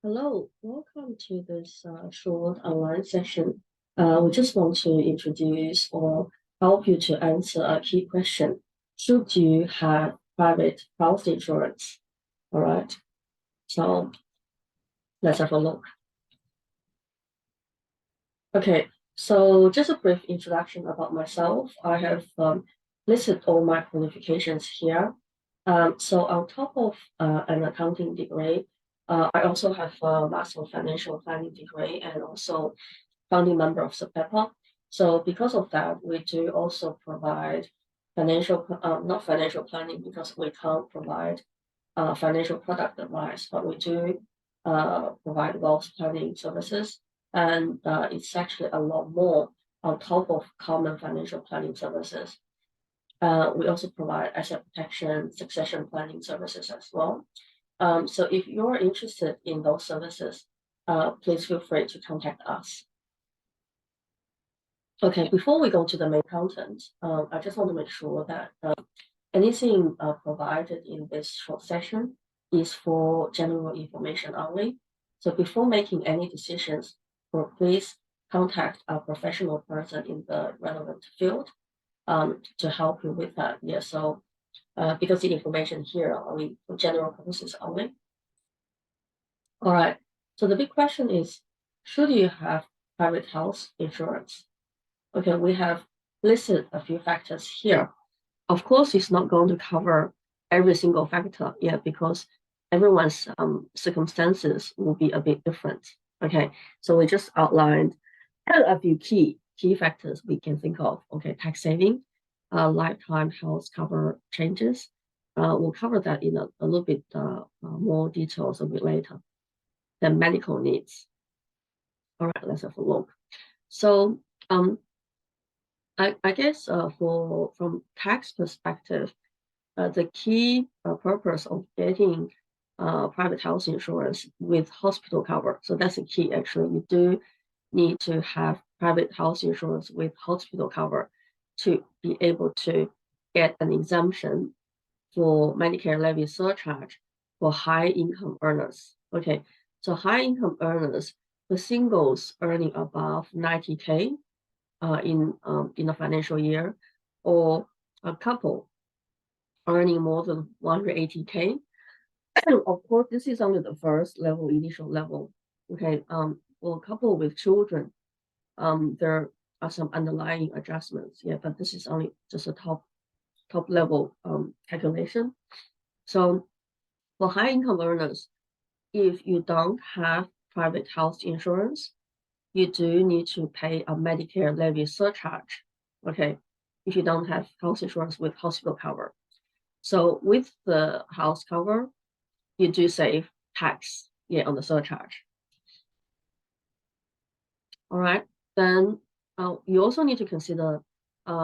Hello, welcome to this short online session. We just want to introduce or help you to answer a key question. Should you have private health insurance? All right, so let's have a look. Okay, so just a brief introduction about myself. I have listed all my qualifications here. So on top of an accounting degree, I also have a Master of Financial Planning degree and also founding member of SUPEPA. So because of that, we do also provide not financial planning because we can't provide financial product advice, but we do provide wealth planning services. And it's actually a lot more on top of common financial planning services. We also provide asset protection, succession planning services as well. So if you're interested in those services, please feel free to contact us. Okay, before we go to the main content, I just want to make sure that anything provided in this short session is for general information only. So before making any decisions, please contact a professional person in the relevant field to help you with that. Yeah, so because the information here are only for general purposes only. All right, so the big question is, should you have private health insurance? Okay, we have listed a few factors here. Of course, it's not going to cover every single factor yet because everyone's circumstances will be a bit different. Okay, so we just outlined a few key factors we can think of. Okay, tax saving, lifetime health cover changes. We'll cover that in a little bit more details a bit later. Then medical needs. All right, let's have a look. So I guess from tax perspective, the key purpose of getting private health insurance with hospital cover. So that's the key. Actually, you do need to have private health insurance with hospital cover to be able to get an exemption for Medicare Levy Surcharge for high income earners. Okay, so high income earners, the singles earning above 90K in a financial year, or a couple earning more than 180K. Of course, this is only the first level, initial level. Okay, for a couple with children, there are some underlying adjustments. Yeah, but this is only just a top level calculation. So for high income earners, if you don't have private health insurance, you do need to pay a Medicare Levy Surcharge. Okay, if you don't have health insurance with hospital cover. So with the house cover, you do save tax, yeah, on the surcharge. All right, then you also need to consider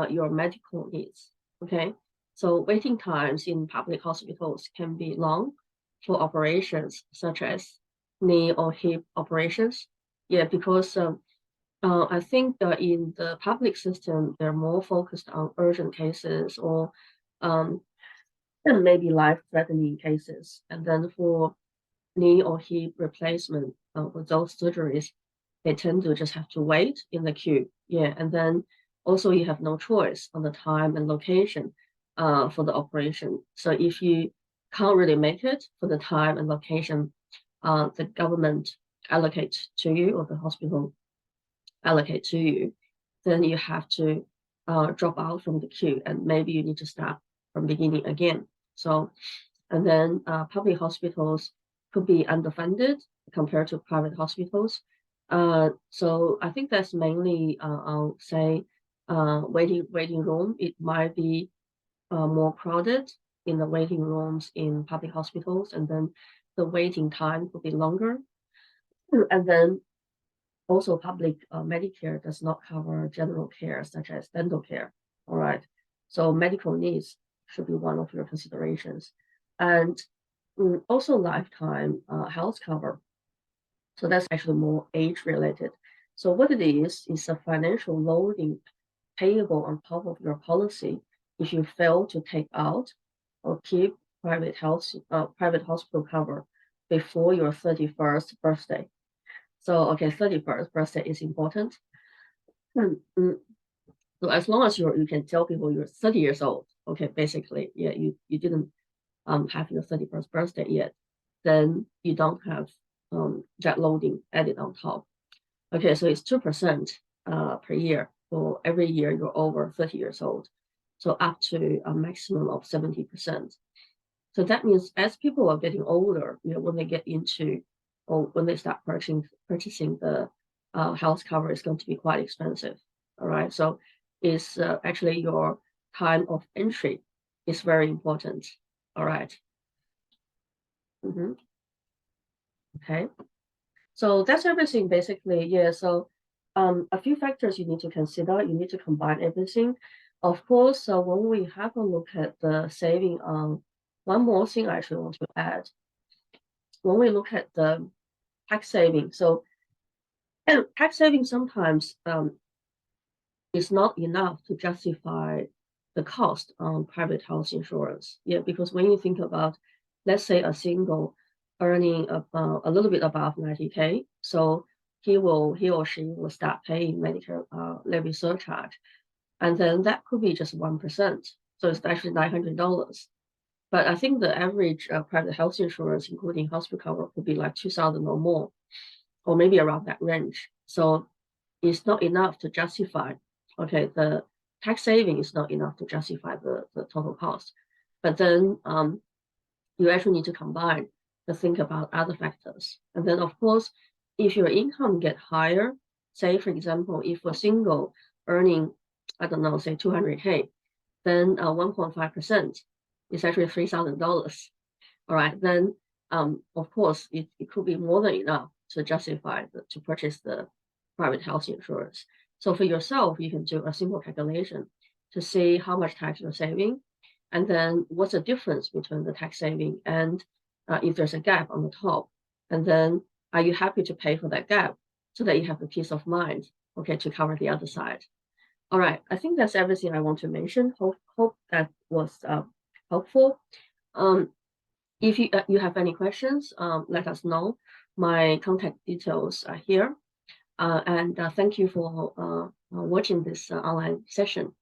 your medical needs. Okay, so waiting times in public hospitals can be long for operations such as knee or hip operations. Yeah, because I think in the public system, they're more focused on urgent cases or maybe life-threatening cases. And then for knee or hip replacement, for those surgeries, they tend to just have to wait in the queue. Yeah, and then also you have no choice on the time and location for the operation. So if you can't really make it for the time and location the government allocates to you or the hospital allocate to you, then you have to drop out from the queue and maybe you need to start from beginning again. So, and then public hospitals could be underfunded compared to private hospitals. So I think that's mainly, I'll say, waiting room. It might be more crowded in the waiting rooms in public hospitals, and then the waiting time could be longer. And then also public Medicare does not cover general care such as dental care. All right, so medical needs should be one of your considerations. And also lifetime health cover. So that's actually more age related. So what it is a financial loading payable on top of your policy if you fail to take out or keep private hospital cover before your 31st birthday. So, okay, 31st birthday is important. So as long as you can tell people you're 30 years old, okay, basically, yeah, you didn't have your 31st birthday yet, then you don't have that loading added on top. Okay, so it's 2% per year for every year you're over 30 years old. So up to a maximum of 70%. So that means as people are getting older, when they get into or when they start purchasing the health cover, is going to be quite expensive. All right, so it's actually your time of entry is very important. All right. Okay. So that's everything basically. Yeah. So a few factors you need to consider. You need to combine everything. Of course, when we have a look at the saving, one more thing I actually want to add. When we look at the tax saving, so tax saving sometimes is not enough to justify the cost on private health insurance. Yeah, because when you think about, let's say, a single earning about a little bit above 90K, so he or she will start paying Medicare levy surcharge, and then that could be just 1%. So it's actually $900. But I think the average private health insurance, including hospital cover, could be like 2,000 or more, or maybe around that range. So it's not enough to justify, okay, the tax saving is not enough to justify the total cost. But then you actually need to combine to think about other factors. And then, of course, if your income get higher, say, for example, if a single earning, I don't know, say 200K, then 1.5% is actually $3,000. All right, then of course it could be more than enough to justify to purchase the private health insurance. So for yourself, you can do a simple calculation to see how much tax you're saving, and then what's the difference between the tax saving and if there's a gap on the top, and then are you happy to pay for that gap so that you have the peace of mind, okay, to cover the other side. All right, I think that's everything I want to mention. Hope that was helpful. If you have any questions, let us know. My contact details are here. And thank you for watching this online session.